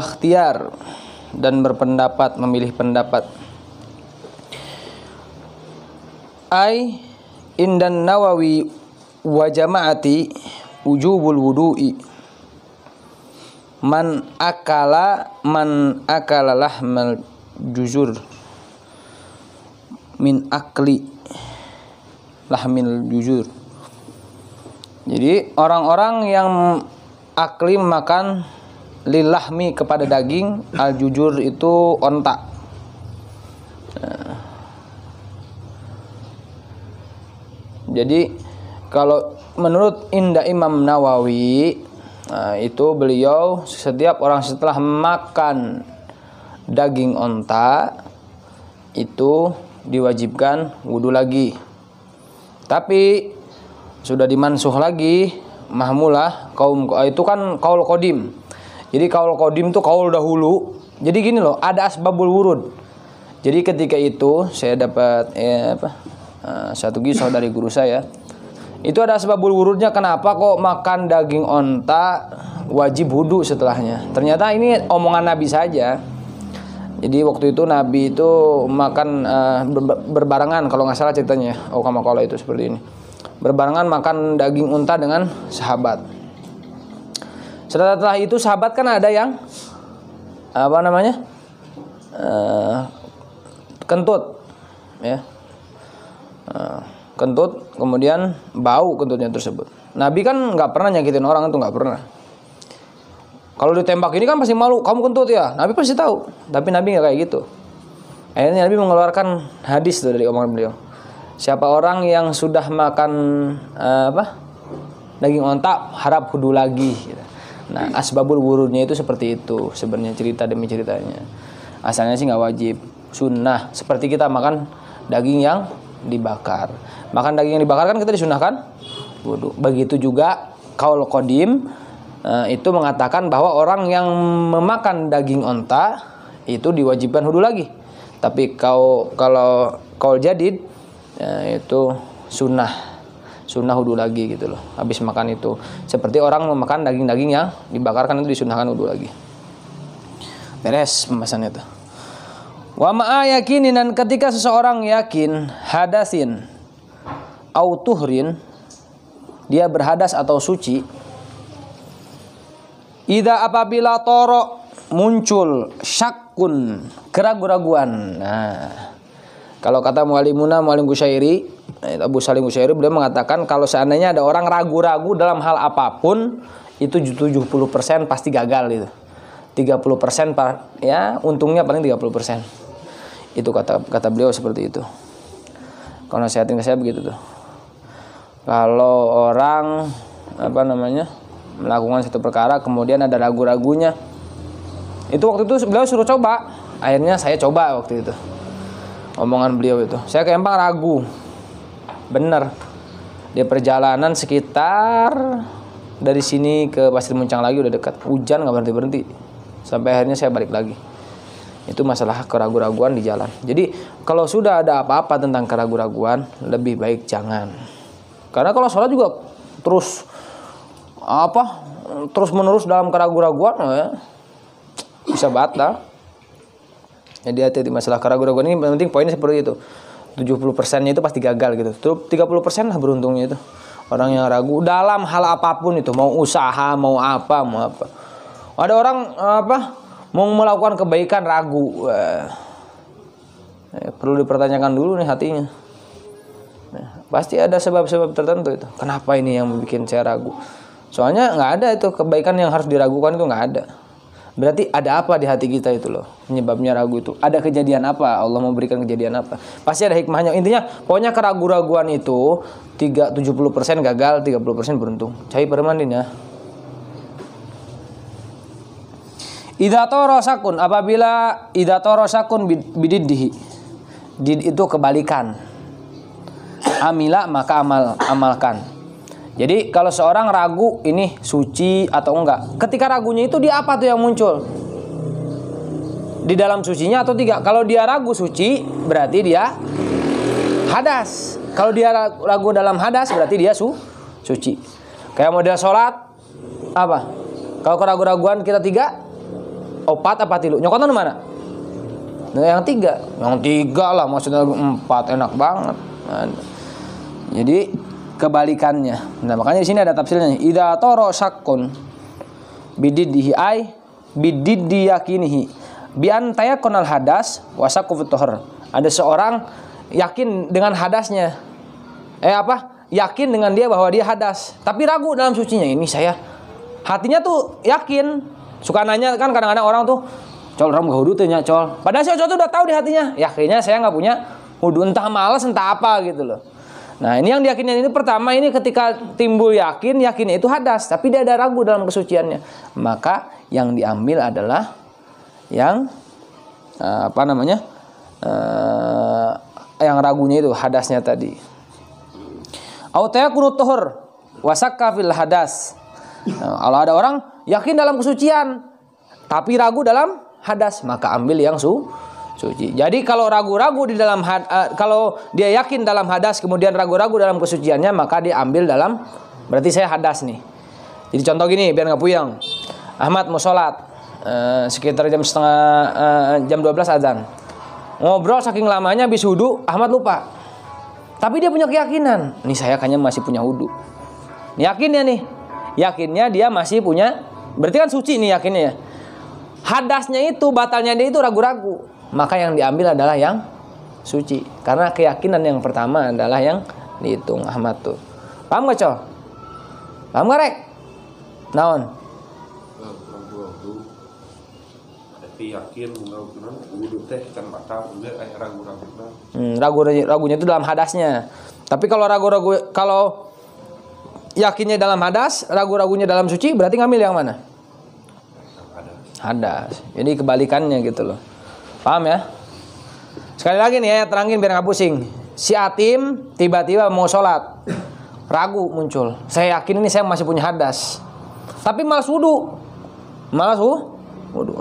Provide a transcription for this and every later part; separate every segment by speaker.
Speaker 1: wakhtiyar, dan berpendapat, memilih pendapat. Ai indan Nawawi wa jama'ati wujubul wudu'i man akala lahmal juzur min akli lahmil juzur. Jadi orang-orang yang akli makan lilahmi kepada daging, al jujur itu onta. Jadi kalau menurut Indah Imam Nawawi, itu beliau setiap orang setelah makan daging onta itu diwajibkan wudu lagi. Tapi sudah dimansuh lagi mahmulah kaum itu kan kaul qadim. Jadi kaul qadim itu kaul dahulu. Jadi gini loh, ada asbabul wurud. Jadi ketika itu saya dapat satu kisah dari guru saya. Itu ada asbabul wurudnya, kenapa kok makan daging onta wajib wudu setelahnya. Ternyata ini omongan Nabi saja. Jadi waktu itu Nabi itu makan berbarengan kalau nggak salah ceritanya. Kalau itu seperti ini. Berbarengan makan daging unta dengan sahabat. Setelah itu sahabat kan ada yang kentut, ya. Kentut, kemudian bau kentutnya tersebut. Nabi kan nggak pernah nyakitin orang, itu nggak pernah. Kalau ditembak ini kan pasti malu, kamu kentut ya. Nabi pasti tahu, tapi Nabi nggak kayak gitu. Akhirnya Nabi mengeluarkan hadis tuh dari omongan beliau. Siapa orang yang sudah makan daging onta harap wudu lagi. Nah, asbabul wurudnya itu seperti itu sebenarnya, cerita demi ceritanya. Asalnya sih nggak wajib, sunnah. Seperti kita makan daging yang dibakar. Makan daging yang dibakar kan kita disunahkan wudu. Begitu juga kaul qadim itu mengatakan bahwa orang yang memakan daging onta itu diwajibkan wudu lagi. Tapi kalau kaul jadid itu sunnah wudu lagi gitu loh. Habis makan itu seperti orang memakan daging-daging yang dibakarkan itu disunahkan wudu lagi. Beres pembahasannya itu. Wa ma'a yakinin, dan ketika seseorang yakin hadasin au tuhrin, dia berhadas atau suci, idza apabila toro muncul syakkun, keraguan-raguan. Nah, kalau kata muallim Qushairi, Abu Salim Qushairi, beliau mengatakan kalau seandainya ada orang ragu-ragu dalam hal apapun, itu 70% pasti gagal itu. 30% ya untungnya paling 30%. Itu kata beliau seperti itu. Kalau nasihatin ke saya begitu tuh. Kalau orang melakukan satu perkara kemudian ada ragu-ragunya, itu waktu itu beliau suruh coba. Akhirnya saya coba waktu itu. Omongan beliau itu. Saya ke Empang ragu. Bener. Di perjalanan sekitar dari sini ke Pasir Muncang lagi udah dekat. Hujan nggak berhenti-berhenti. Sampai akhirnya saya balik lagi. Itu masalah keraguan-raguan di jalan. Jadi kalau sudah ada apa-apa tentang keraguan-raguan, lebih baik jangan. Karena kalau sholat juga terus menerus dalam keraguan-raguan, ya, bisa batal. Jadi hati-hati masalah keraguan-raguan ini. Penting poinnya seperti itu. 70%-nya itu pasti gagal gitu. 30% lah beruntungnya itu. Orang yang ragu dalam hal apapun itu, mau usaha, mau apa. Ada orang mau melakukan kebaikan ragu. Perlu dipertanyakan dulu nih hatinya. Pasti ada sebab-sebab tertentu itu. Kenapa ini yang bikin saya ragu? Soalnya nggak ada itu kebaikan yang harus diragukan, itu nggak ada. Berarti ada apa di hati kita itu loh, penyebabnya ragu itu. Ada kejadian apa? Allah memberikan kejadian apa? Pasti ada hikmahnya. Intinya pokoknya keraguan-raguan itu 70% gagal, 30% beruntung. Cai permandin ya. Idza tarasakun, apabila idza tarasakun bididdihi. Did itu kebalikan. Amila maka amalkan. Jadi kalau seorang ragu ini suci atau enggak, ketika ragunya itu dia apa tuh yang muncul? Di dalam sucinya atau tidak? Kalau dia ragu suci, berarti dia hadas. Kalau dia ragu dalam hadas, berarti dia suci. Kayak model sholat, apa? Kalau keraguan-raguan kita 3, opat apa tilu? Nyokotan mana? Nah, yang tiga lah, maksudnya 4 enak banget. Nah, jadi kebalikannya. Nah, makanya di sini ada tafsirnya. Idza tara syakkun bididdihi ay bididdi yakinihi bi an tayaqqanal hadas wa syakku fi tahar. Ada seorang yakin dengan hadasnya. Yakin dengan dia bahwa dia hadas, tapi ragu dalam sucinya. Ini saya hatinya tuh yakin. Suka nanya kan kadang-kadang orang tuh, "Col, ram wudu teh nya, Col." Padahal si Col tuh udah tahu di hatinya, yakinnya saya nggak punya wudu, entah malas entah apa gitu loh. Nah, ini yang diyakinkan ini pertama, ini ketika timbul yakinnya itu hadas, tapi dia ada ragu dalam kesuciannya. Maka yang diambil adalah yang yang ragunya itu hadasnya tadi. Au tayakunu tuhur wasakka fil hadas. Nah, kalau ada orang yakin dalam kesucian tapi ragu dalam hadas, maka ambil yang suci. Jadi kalau ragu-ragu di dalam kalau dia yakin dalam hadas kemudian ragu-ragu dalam kesuciannya, maka dia ambil dalam, berarti saya hadas nih. Jadi contoh gini biar nggak puyeng. Ahmad mau sholat sekitar jam 12 azan. Ngobrol saking lamanya habis wudu, Ahmad lupa. Tapi dia punya keyakinan, nih saya kayaknya masih punya wudu. Yakinnya nih, yakinnya dia masih punya, berarti kan suci nih yakinnya. Hadasnya itu, batalnya dia itu ragu-ragu. Maka yang diambil adalah yang suci. Karena keyakinan yang pertama adalah yang dihitung Ahmad tuh. Paham gak, Col? Paham gak, Rek? Naon?
Speaker 2: Tapi yakin wudu teh kan batal, ragu-ragu.
Speaker 1: Ragunya itu dalam hadasnya. Tapi kalau kalau yakinnya dalam hadas, ragu-ragunya dalam suci, berarti ngambil yang mana? Hadas. Jadi kebalikannya gitu loh. Paham ya? Sekali lagi nih ya, terangin biar nggak pusing. Si Atim tiba-tiba mau sholat, ragu muncul. Saya yakin ini saya masih punya hadas, tapi malas wudu,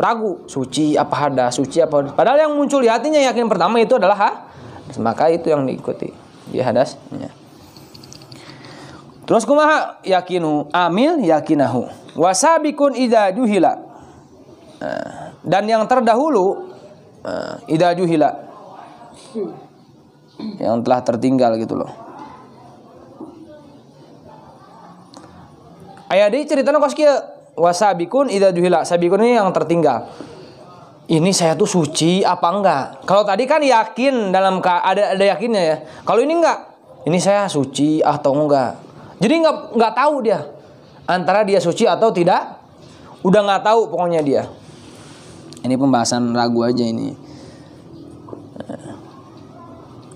Speaker 1: ragu, suci apa hadas, suci apa hadas. Padahal yang muncul di hatinya yakin pertama itu adalah hadas, maka itu yang diikuti, dia hadasnya. Terus kumaha yakinu amil yakinahu wasabikun idza juhila. Dan yang terdahulu idza juhila, yang telah tertinggal gitu loh. Aya deui ceritana kos kieu, wasabikun idza juhila. Sabikun ini yang tertinggal. Ini saya tuh suci apa enggak? Kalau tadi kan yakin dalam ada yakinnya ya. Kalau ini enggak. Ini saya suci atau enggak? Jadi enggak tahu dia antara dia suci atau tidak. Udah enggak tahu pokoknya dia. Ini pembahasan ragu aja ini.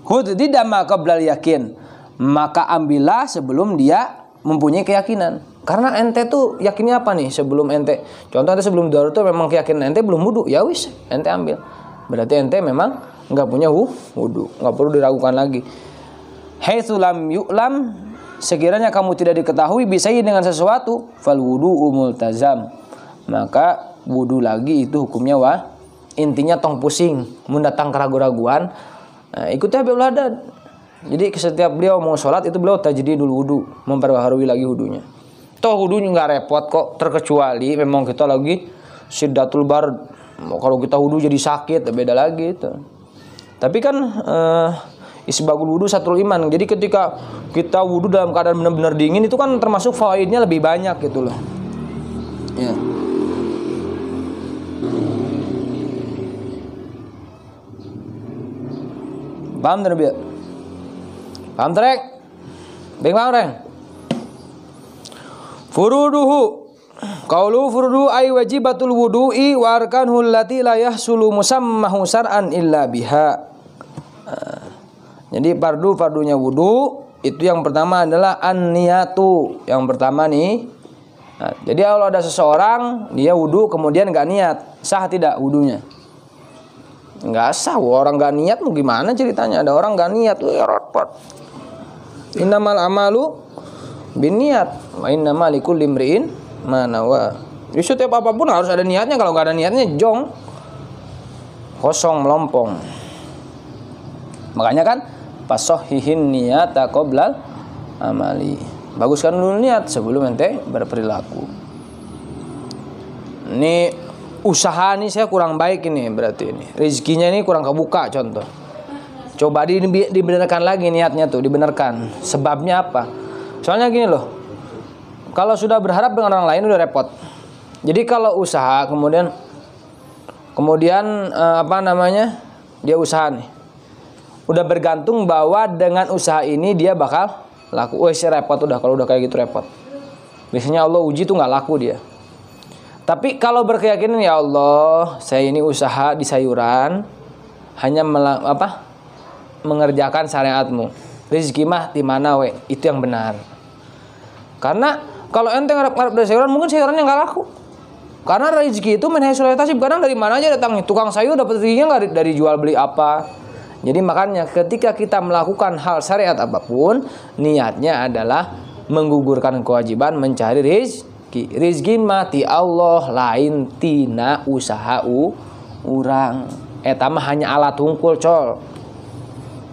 Speaker 1: Khudh didama qablal yakin. Maka ambillah sebelum dia mempunyai keyakinan. Karena ente tuh yakinnya apa nih sebelum ente? Contoh ente sebelum darurat tuh memang keyakinan ente belum wudu, ya wis ente ambil. Berarti ente memang enggak punya wudu, enggak perlu diragukan lagi. Haitsu lam yu'lam, sekiranya kamu tidak diketahui bisai dengan sesuatu, fal wudu'u multazam. Maka wudu lagi itu hukumnya intinya tong pusing, mun datang keraguan-raguan, ikuti Habibul Haddad. Jadi setiap beliau mau sholat itu beliau tajdidul wudu, memperbaharui lagi wudunya. Toh wudunya nggak repot kok, terkecuali memang kita lagi syiddatul bard. Kalau kita wudu jadi sakit, beda lagi itu. Tapi kan isbagul wudu satrul iman. Jadi ketika kita wudu dalam keadaan benar-benar dingin itu kan termasuk fawaidnya lebih banyak gitu loh. Ya. Paham terbiak? Paham terek? Bingung reng? Furuduhu, qaulu furudu ay wajibatul wudu'i wa arkanul lati la yahsulu musammahu sar'an illa biha. Jadi fardunya wudu itu yang pertama adalah an-niyatu. Yang pertama nih. Nah, jadi kalau ada seseorang dia wudu kemudian enggak niat, sah tidak wudunya? Enggak sah. Orang enggak niat mau gimana ceritanya? Ada orang enggak niat, repot. Innamal amalu binniyat wa innamal likulli imri'in ma nawa. Jadi setiap apapun harus ada niatnya. Kalau enggak ada niatnya jong, kosong melompong. Makanya kan fasohihin niyata qoblal amali. Baguskan dulu niat sebelum ente berperilaku. Ini usaha nih saya kurang baik ini, berarti ini rezekinya ini kurang kebuka contoh. Coba dibenarkan lagi niatnya tuh, dibenarkan. Sebabnya apa? Soalnya gini loh, kalau sudah berharap dengan orang lain udah repot. Jadi kalau usaha kemudian dia usaha nih, udah bergantung bahwa dengan usaha ini dia bakal laku. Wah, repot udah kalau udah kayak gitu repot. Biasanya Allah uji tuh nggak laku dia. Tapi kalau berkeyakinan, ya Allah, saya ini usaha di sayuran, hanya mengerjakan syariatmu. Rezeki mah di mana we? Itu yang benar. Karena kalau ente ngarep dari sayuran, mungkin sayurannya nggak laku. Karena rezeki itu menhasil tasib, kadang dari mana aja datangnya. Tukang sayur dapat rezekinya nggak dari jual beli apa. Jadi makanya ketika kita melakukan hal syariat apapun, niatnya adalah menggugurkan kewajiban mencari rezeki. Rezeki mati Allah, lain tina usaha urang. Eta mah hanya alat hungkul col.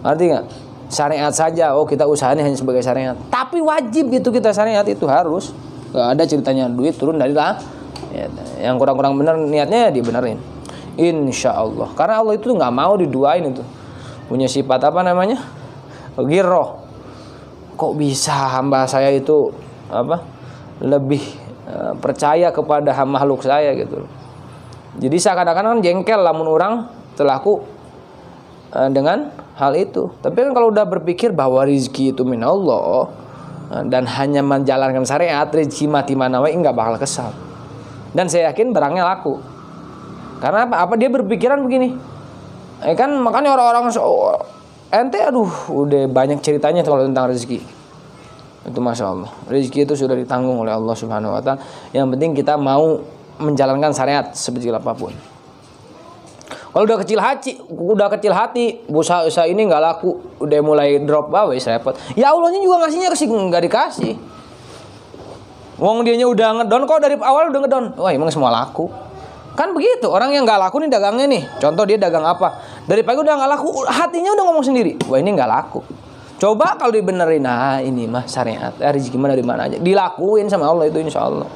Speaker 1: Ngerti nggak? Syariat saja. Oh, kita usaha ini hanya sebagai syariat. Tapi wajib itu kita syariat itu harus. Gak ada ceritanya duit turun dari lah. Ya, yang kurang-kurang benar niatnya dibenerin. Insya Allah. Karena Allah itu nggak mau diduain itu. Punya sifat apa namanya? Ghirrah. Kok bisa hamba saya itu lebih percaya kepada makhluk saya gitu. Jadi seakan-akan jengkel lamun orang terlaku dengan hal itu. Tapi kan kalau udah berpikir bahwa rezeki itu min Allah dan hanya menjalankan syariat, rezeki mati mana wae enggak bakal kesal. Dan saya yakin barangnya laku. Karena apa? Dia berpikiran begini. Kan makanya orang-orang ente udah banyak ceritanya kalau tentang rezeki. Itu Masya Allah. Rezeki itu sudah ditanggung oleh Allah Subhanahu wa Ta'ala. Yang penting kita mau menjalankan syariat sebegil apapun. Kalau udah kecil hati, usaha ini nggak laku, udah mulai drop wes repot. Ya Allahnya juga ngasihnya nggak dikasih. Wong dianya udah ngedon, kok dari awal udah ngedon. Wah, emang semua laku. Kan begitu, orang yang nggak laku nih dagangnya nih. Contoh dia dagang apa? Dari pagi udah nggak laku, hatinya udah ngomong sendiri. Wah, ini nggak laku. Coba kalau dibenerin, ini mah syariat, rezeki mana dari mana aja, dilakuin sama Allah itu insya Allah.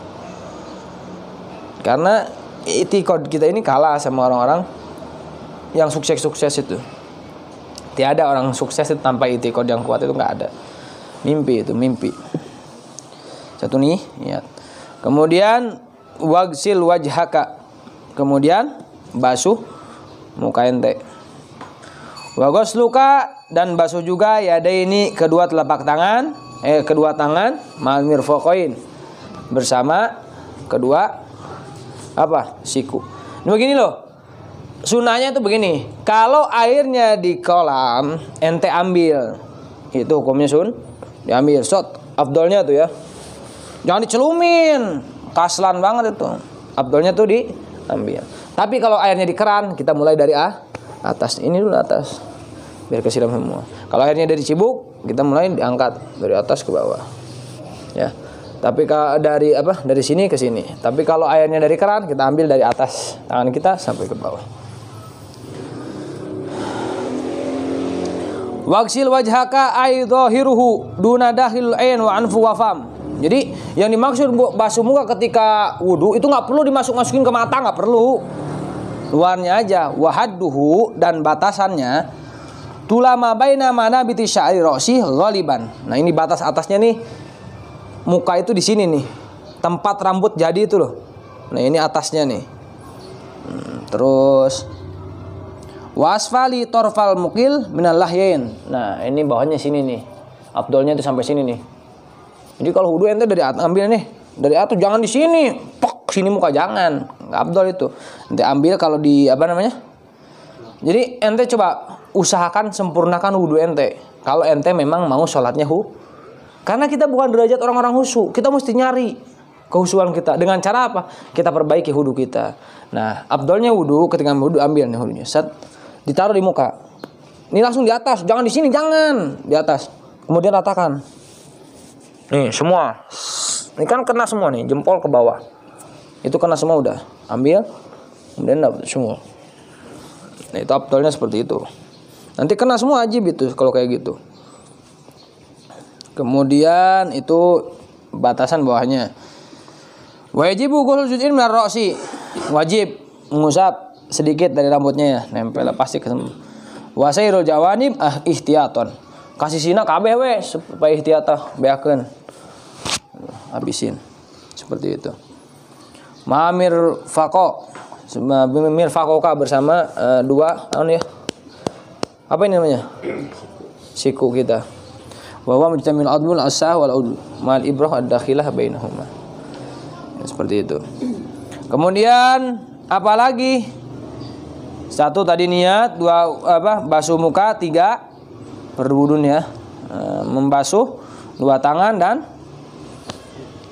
Speaker 1: Karena itikad kita ini kalah sama orang-orang yang sukses itu. Tiada orang sukses itu tanpa itikad yang kuat, itu nggak ada. Mimpi. Satu nih, ya. Kemudian wagsil wajhaka, kemudian basuh muka ente. Wagosluka, dan basuh juga ini kedua tangan mal mirfaqain, bersama kedua siku. Ini begini loh. Sunahnya itu begini. Kalau airnya di kolam ente ambil, itu hukumnya diambil. Afdolnya tuh ya. Jangan dicelumin. Kaslan banget itu. Afdolnya tuh diambil. Tapi kalau airnya di keran, kita mulai dari atas. Ini dulu atas, biar kesiram semua. Kalau airnya dari cibuk, kita mulai diangkat dari atas ke bawah. Ya. Tapi dari sini ke sini. Tapi kalau airnya dari keran, kita ambil dari atas tangan kita sampai ke bawah. Wagsil wajhaka ay dhahiruhu duna dakhil ain wa anfu wa fam. Jadi yang dimaksud basuh muka ketika wudu itu nggak perlu dimasuk-masukin ke mata, nggak perlu. Luarnya aja. Wahadduhu, dan batasannya tulama baina manabiti sya'ri ra'si ghaliban. Nah, ini batas atasnya nih. Muka itu di sini nih. Tempat rambut jadi itu loh. Nah, ini atasnya nih. Terus wasfali torfal mukil minal lahyain. Nah, ini bawahnya sini nih. Afdolnya itu sampai sini nih. Jadi kalau wudu ente dari atas ambil nih. Dari atas, jangan di sini. Sini muka jangan. Enggak afdol itu. Ente ambil kalau di Jadi ente coba usahakan sempurnakan wudu ente. Kalau ente memang mau sholatnya karena kita bukan derajat orang-orang khusyuk. Kita mesti nyari kehusuan kita. Dengan cara apa? Kita perbaiki wudu kita. Nah, afdolnya wudu, ketika wudu ambil nih wudunya. Ditaruh di muka. Ini langsung di atas, jangan di sini, jangan. Di atas. Kemudian ratakan. Nih, semua. Ini kan kena semua nih, jempol ke bawah. Itu kena semua udah. Ambil. Kemudian dapat semua. Nah, itu afdolnya seperti itu. Nanti kena semua wajib itu kalau kayak gitu. Kemudian itu batasan bawahnya. Wajibu ghusl juz'in min ar-ra'si. Wajib mengusap sedikit dari rambutnya ya, nempel pasti ketemu. Wasairul jawanib ihtiyaton. Kasih sina kabeh we supaya ihtiyatah beakeun. Habisin. Seperti itu. Ma'amir faqo. Mir faqoka bersama dua ya. Apa ini namanya? Siku kita. Wa huwa mujtamil adbul asah wal ud mal ibrah ad-dakhilah bainahuma. Ya, seperti itu. Kemudian apalagi? Satu tadi niat, dua basuh muka, tiga berwudun ya, membasuh dua tangan dan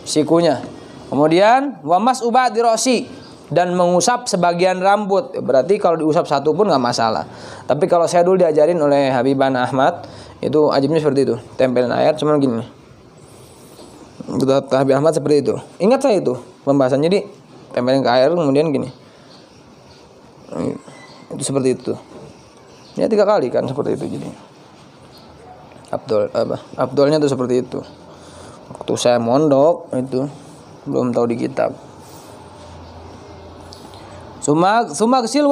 Speaker 1: sikunya. Kemudian wamas ubah dirosi dan mengusap sebagian rambut. Berarti kalau diusap satu pun nggak masalah. Tapi kalau saya dulu diajarin oleh Habiban Ahmad itu ajibnya seperti itu, tempelin air cuman gini. Kata Habib Ahmad seperti itu. Ingat saya itu pembahasan, jadi tempelin ke air kemudian gini. Itu seperti itu. Ya 3 kali kan seperti itu jadi. Abdulnya tuh seperti itu. Waktu saya mondok itu belum tahu di kitab. Summa gsil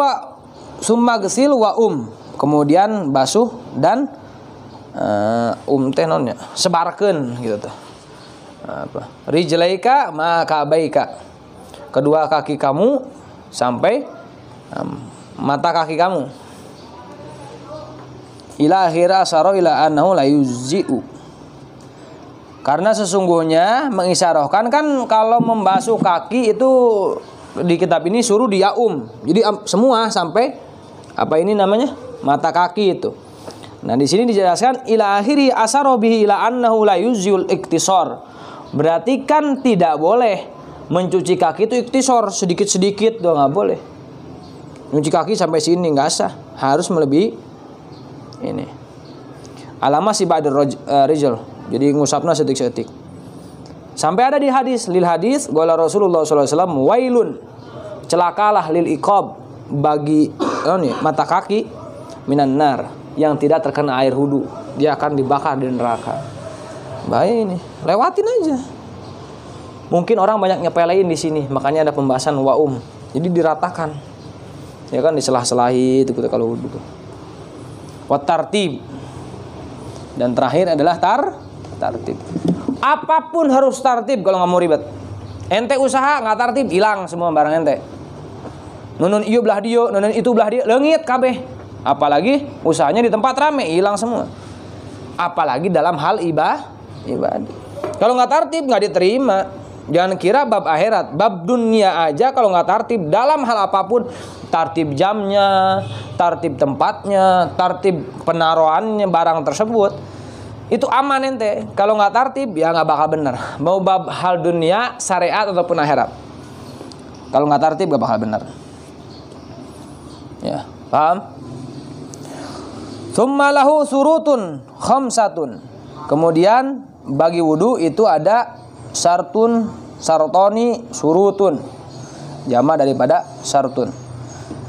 Speaker 1: wa kemudian basuh dan teh nonnya sebarkeun gitu tuh. Rijlaika maka baika. Kedua kaki kamu sampai mata kaki kamu. Ila akhira asaro ila annahu la yuzzi'u. Karena sesungguhnya mengisyarahkan kan kalau membasuh kaki itu di kitab ini suruh di yaum. Jadi semua sampai apa ini namanya? Mata kaki itu. Nah, di sini dijelaskan ila akhiri asaro bihi ila annahu la yuzzi'ul iktisar. Berarti kan tidak boleh mencuci kaki itu iktisar sedikit-sedikit doang, enggak boleh. Nyuci kaki sampai sini nggak sah, harus melebihi ini. Alama si ba'dur rijal. Jadi ngusapna setik-setik. Sampai ada di hadis, lil hadis qala Rasulullah sallallahu alaihi wasallam wailun. Celakalah lil iqab bagi mata kaki minan nar yang tidak terkena air wudu. Dia akan dibakar di neraka. Baik ini, lewatin aja. Mungkin orang banyak nyepelein di sini, makanya ada pembahasan waum. Jadi diratakan. Ya kan diselah-selahi itu kita kalau wudu tuh. Wa tartib. Dan terakhir adalah tartib. Apapun harus tartib kalau nggak mau ribet. Ente usaha nggak tartib hilang semua barang ente. Nunun ieu belah dieu, nunun itu belah dieu, leungit kabeh. Apalagi usahanya di tempat rame hilang semua. Apalagi dalam hal ibadah. Kalau nggak tartib nggak diterima. Jangan kira bab akhirat, bab dunia aja kalau nggak tartib dalam hal apapun, tartib jamnya, tartib tempatnya, tartib penaruhannya barang tersebut, itu aman ente. Kalau nggak tartib ya nggak bakal benar. Mau bab hal dunia, syariat ataupun akhirat. Kalau nggak tartib nggak bakal benar. Ya, paham? Tsumma lahu surutun khamsatun. Kemudian bagi wudu itu ada sartoni surutun, jama daripada sartun.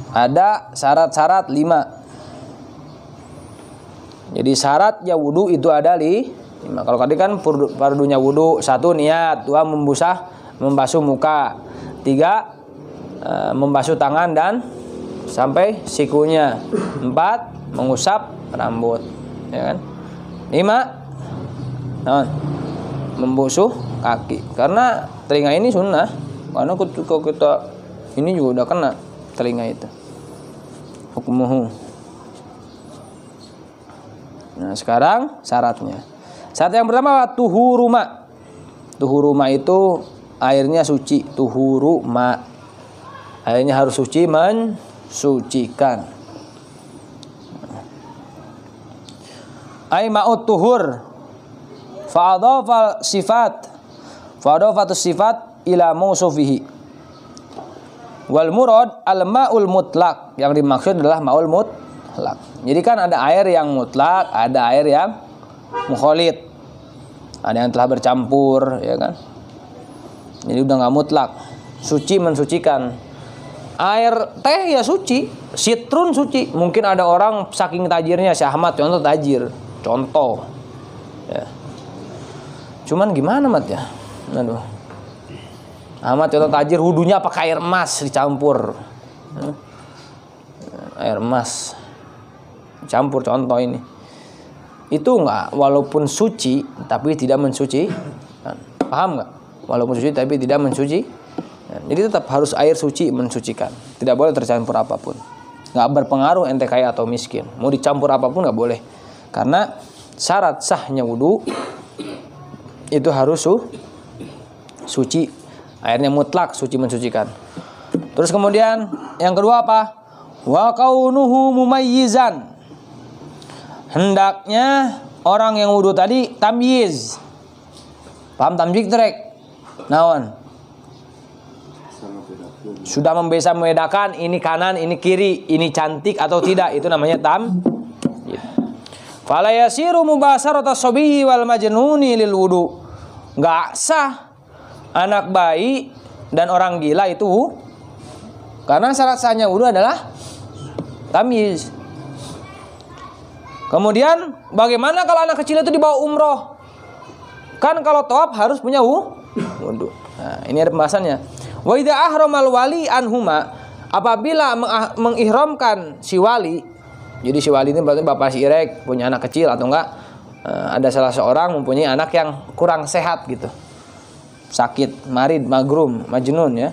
Speaker 1: Ada syarat-syarat 5. Jadi syaratnya wudu itu ada 5. Kalau tadi kan fardunya wudu 1 niat, 2 membasuh muka, 3 membasuh tangan dan sampai sikunya, 4 mengusap rambut, ya kan? 5 membasuh kaki. Karena telinga ini sunnah. Karena kalau kita ini juga udah kena telinga itu. Hukmuhu. Nah, sekarang syaratnya. Syarat yang pertama tuhuruma. Tuhuruma itu airnya suci. Tuhuruma. Airnya harus suci, mensucikan. Ai ma'ut tuhur. Fa'adhafa sifat ila mausufihi. Wal murad al ma'ul mutlaq. Yang dimaksud adalah ma'ul mutlaq. Jadi kan ada air yang mutlak, ada air yang mukhalid. Ada yang telah bercampur, ya kan? Jadi udah enggak mutlak. Suci mensucikan. Air teh ya suci, sitrun suci. Mungkin ada orang saking tajirnya, Syekh Ahmad contoh tajir. Contoh. Ya. Cuman gimana mat ya? Aduh. Ahmad contoh tajir wudunya pakai air emas dicampur. air emas campur contoh ini, itu enggak, walaupun suci tapi tidak mensuci, paham nggak? Walaupun suci tapi tidak mensuci, jadi tetap harus air suci mensucikan, tidak boleh tercampur apapun. Nggak berpengaruh ente kaya atau miskin, mau dicampur apapun nggak boleh, karena syarat sahnya wudu itu harus suci, airnya mutlak suci mensucikan. Terus kemudian yang kedua apa? Wa kaunuhu mumayyizan, hendaknya orang yang wudu tadi tamyiz. Paham tamyiz trek? Naon? Sudah membedakan ini kanan, ini kiri, ini cantik atau tidak, itu namanya tamyiz. Fala yasiru mubasharata sabiyi wal majnuni lil wudu. Enggak sah anak bayi dan orang gila itu, karena syarat sahnya wudu adalah tamyiz. Kemudian bagaimana kalau anak kecil itu dibawa umroh? Kan kalau tawaf harus punya wudu. Nah, ini ada pembahasannya. Wa idza ahramal wali anhuma, apabila mengihramkan si wali. Jadi si wali ini berarti bapak si irek punya anak kecil atau enggak, ada salah seorang mempunyai anak yang kurang sehat gitu. Sakit, marid, magrum, majnun ya.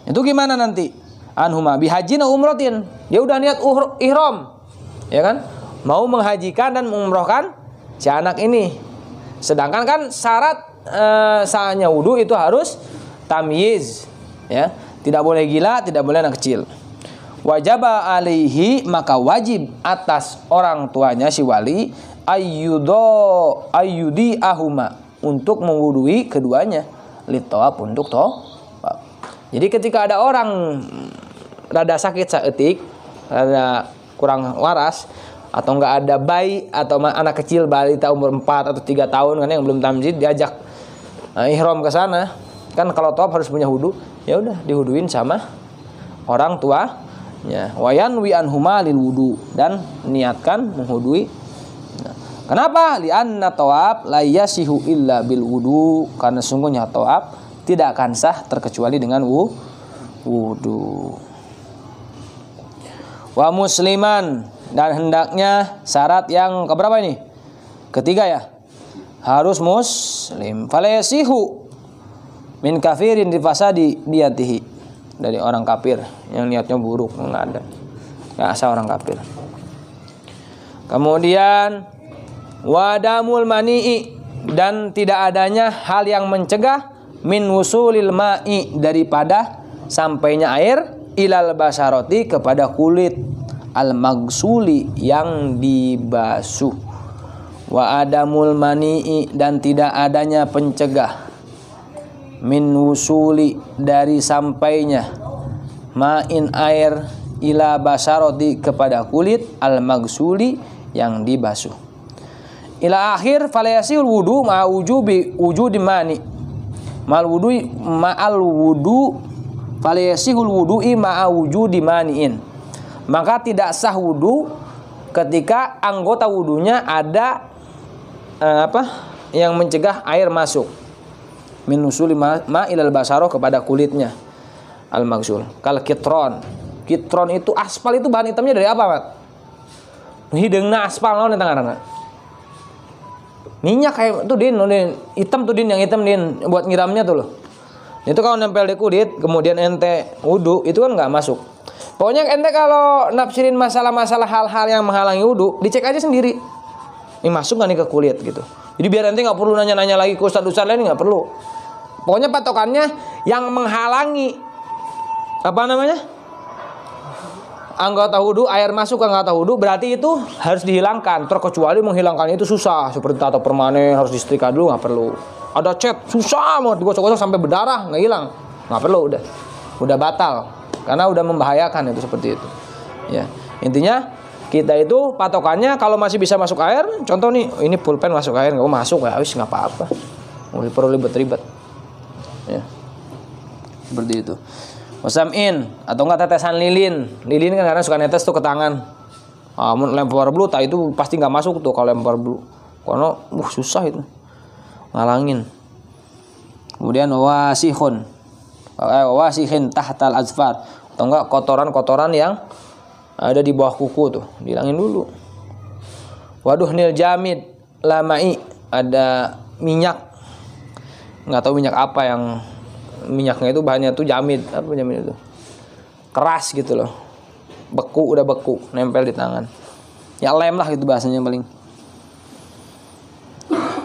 Speaker 1: Itu gimana nanti? Anhuma bihajin atau umrotin. Dia udah niat ihram. Ya kan? Mau menghajikan dan mengumrohkan si anak ini. Sedangkan kan syarat sahnya wudu itu harus tamyiz, ya. Tidak boleh gila, tidak boleh anak kecil. Wajaba alaihi, maka wajib atas orang tuanya si wali ayyudi ahuma, untuk mewudui keduanya, litawab, untuk tawaf. Jadi ketika ada orang rada sakit saeutik, rada kurang waras, atau enggak ada bayi atau anak kecil balita umur 4 atau 3 tahun kan yang belum tamyiz, diajak ihram ke sana, kan kalau tawaf harus punya wudu, ya udah diwuduin sama orang tuanya. Wayan wi anhuma lil wudu, dan niatkan menghudui. Kenapa? Li'anna tawaf la yasihu illa bil wudu, karena sungguhnya tawaf tidak akan sah terkecuali dengan wudu. Wa musliman, dan hendaknya syarat yang keberapa ini? Ketiga ya. Harus muslim. Fala yasihu min kafirin di fasadi niatihi, dari orang kafir yang niatnya buruk, enggak ada. Enggak sah orang kafir. Kemudian wadamul mani'i, dan tidak adanya hal yang mencegah min wusulil ma'i, daripada sampainya air ilal basaroti, kepada kulit al magsuli, yang dibasuh. Wa adamul mani'i, dan tidak adanya pencegah min wusuli, dari sampainya ma'in air ila basaroti, kepada kulit al magsuli, yang dibasuh. Ila akhir falayasil wudu ma wujudi mani. Ma'al wudu falayasihul wudu'i ma'a wujudi mani'in. Maka tidak sah wudu ketika anggota wudunya ada yang mencegah air masuk. Min usuli ma'ilal basaro, kepada kulitnya al magsul. Kal kitron. Kitron itu aspal, itu bahan hitamnya dari apa, Mat? Hideungna aspal naon eta ngaranna? Minyak kayak tuh din hitam tuh din, yang hitam din buat nyiramnya tuh loh. Itu kalau nempel di kulit kemudian ente wudu, itu kan nggak masuk. Pokoknya ente kalau nafsirin masalah-masalah hal-hal yang menghalangi wudu, dicek aja sendiri. Ini masuk nggak nih ke kulit gitu. Jadi biar ente nggak perlu nanya-nanya lagi ke ustadz lain, nggak perlu. Pokoknya patokannya yang menghalangi anggota wudu, air masuk ke anggota wudu, berarti itu harus dihilangkan. Terkecuali menghilangkannya itu susah, seperti tato permanen harus disetrika dulu, nggak perlu. Ada cat susah mau digosok-gosok sampai berdarah, nggak hilang, nggak perlu, udah batal, karena udah membahayakan itu, seperti itu. Ya, intinya kita itu patokannya kalau masih bisa masuk air. Contoh nih, ini pulpen masuk air, nggak masuk ya, habis nggak apa-apa, nggak perlu ribet-ribet. Ya, seperti itu. Wasam'in, atau enggak tetesan lilin. Lilin kan karena suka netes tuh ke tangan. Lempar blue, itu pasti nggak masuk tuh kalau lempar blue, karena susah itu ngalangin. Kemudian wasihin tahtal azfar, atau enggak kotoran-kotoran yang ada di bawah kuku tuh, dihilangin dulu. Waduh nil jamid lamai, ada minyak, nggak tahu minyak apa yang minyaknya itu bahannya tuh jamid, apa jamid itu? Keras gitu loh. Beku, udah beku, nempel di tangan. Ya lem lah gitu bahasanya paling.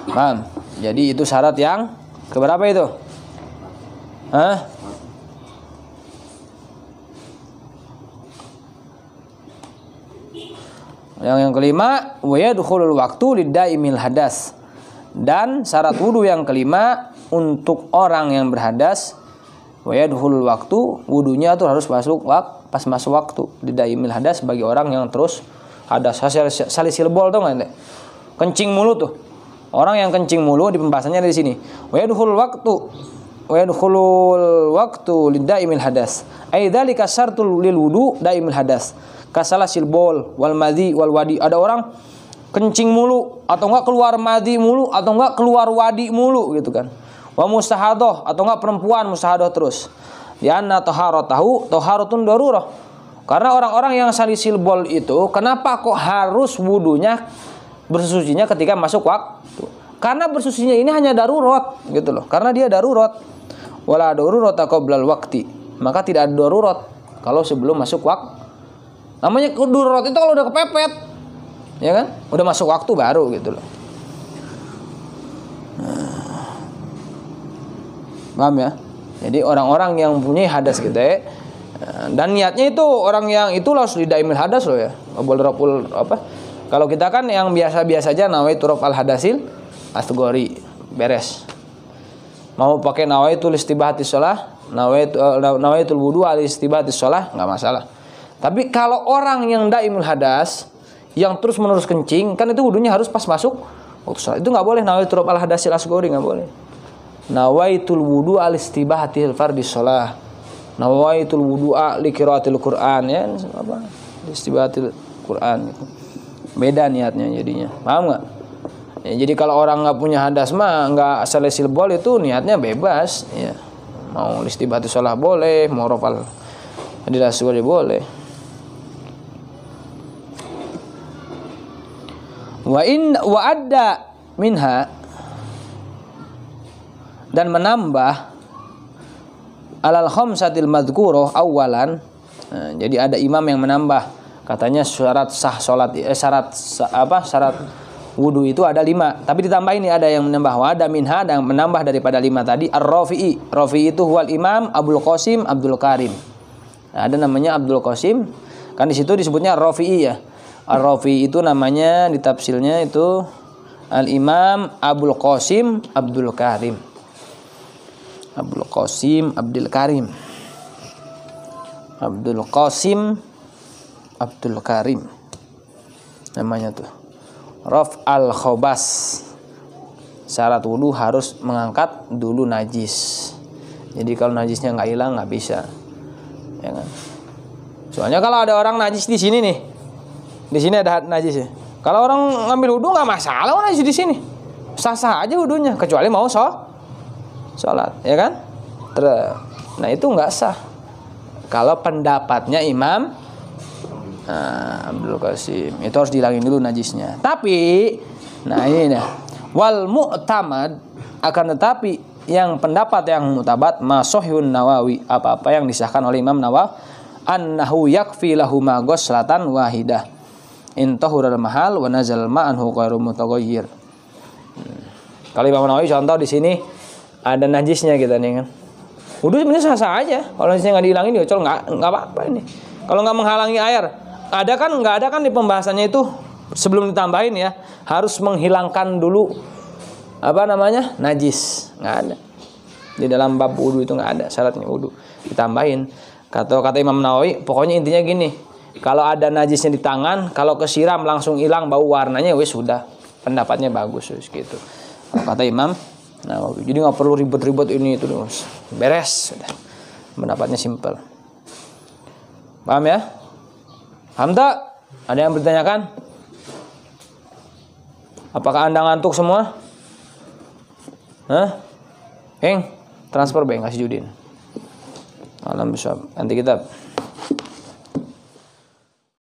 Speaker 1: Paham? Jadi itu syarat yang keberapa itu? Hah? Yang kelima, wa yadkhulul waqtu lidaimil hadas. Dan syarat wudu yang kelima untuk orang yang berhadas, wa yadkhulul waqtu, wudunya tuh harus masuk pas masuk waktu. Lidaimil hadas bagi orang yang terus hadas. Salisil bol tuh enggak? Kencing mulu tuh. Orang yang kencing mulu di pembahasannya di sini. Wa yadkhulul waqtu lidaimil hadas. Ai dzalika syartul lil wudu daimil hadas. Kasalasil bol wal madhi wal wadi. Ada orang kencing mulu atau enggak keluar madhi mulu atau enggak keluar wadi mulu gitu kan. Wa mustahadah atau enggak perempuan mustahadah terus. Ya anna taharatahu taharatun darurah. Karena orang-orang yang salisil bol itu kenapa kok harus wudunya bersucinya ketika masuk waktu? Karena bersucinya ini hanya darurat gitu loh. Karena dia darurat. Wala darurata qoblal waqti. Maka tidak ada darurat kalau sebelum masuk waktu. Namanya darurat itu kalau udah kepepet. Ya kan? Udah masuk waktu baru gitu loh. Paham ya? Jadi orang-orang yang punya hadas gitu ya. Dan niatnya itu orang yang itu harus didaimil hadas loh ya. Boleh apa? Kalau kita kan yang biasa-biasa aja nawaitu raf'al hadasil asghari, beres. Mau pakai nawaitu listibahatis shalah, nawaitul wudu al istibahatis shalah, enggak masalah. Tapi kalau orang yang daimul hadas, yang terus-menerus kencing, kan itu wudunya harus pas masuk waktu salat. Itu enggak boleh nawaitu raf'al hadasil asghari, enggak boleh. Nawaitul wudu al istibahatil fardhis shalah. Nawaitul wudu'a li qiraatil Qur'an ya, apa? Istibahatil Qur'an gitu. Beda niatnya jadinya. Paham enggak? Ya, jadi kalau orang enggak punya hadas mah enggak salisil bol itu niatnya bebas ya. Mau istibahatil shalah boleh, mau rafal hadasil asghari boleh. Wa adda minha, dan menambah alal khamsatil madhkurah awalan. Nah, jadi ada imam yang menambah, katanya syarat sah salat syarat wudu itu ada 5, tapi ditambah ini ada yang menambah wa ada minha, dan menambah daripada 5 tadi ar-Rafi'i. Rafi'i itu huwal imam Abdul Qasim Abdul Karim. Nah, ada namanya Abdul Qasim, kan di situ disebutnya Rafi'i ya. Ar-Rafi'i itu namanya di tafsirnya itu Al-Imam Abdul Qasim Abdul Karim. Abdul Qasim Abdul Karim. Abdul Qasim Abdul Karim namanya tuh. Raf al-khobas, syarat wudu harus mengangkat dulu najis. Jadi kalau najisnya nggak hilang nggak bisa, ya kan? Soalnya kalau ada orang najis di sini nih, di sini ada najis ya. Kalau orang ngambil wudu nggak masalah, najis di sini sah-sah aja wudunya, kecuali mau sholat, ya kan? Nah itu nggak sah. Kalau pendapatnya Imam Abdul Qasim, itu harus dihilangin dulu najisnya. Tapi, nah ini dah. Wal mu'tamad, akan tetapi yang pendapat yang mu'tabad Masahihun Nawawi, apa-apa yang disahkan oleh Imam Nawawi, annahu yakfi lahu ma ghuslatan wahidah in tahural mahal wa nazal ma'anhu ghairu mutaghayyir. Kalau Imam Nawawi contoh di sini ada najisnya kita nih kan. Wudu sebenarnya sah-sah aja. Kalau najisnya nggak dihilangin ya nggak apa-apa ini. Kalau nggak menghalangi air, nggak ada kan di pembahasannya itu sebelum ditambahin ya harus menghilangkan dulu najis, nggak ada. Di dalam bab wudu itu nggak ada syaratnya wudu ditambahin. Kata Imam Nawawi, pokoknya intinya gini, kalau ada najisnya di tangan, kalau kesiram langsung hilang bau warnanya, wes sudah, pendapatnya bagus wes gitu. Kata Imam Nawawi, jadi nggak perlu ribet-ribet ini itu terus, beres, sudah. Pendapatnya simpel. Paham ya? Paham tak? Ada yang bertanyakan? Apakah Anda ngantuk semua? Transfer Bang, kasih Judin. Alam bisa. Nanti kita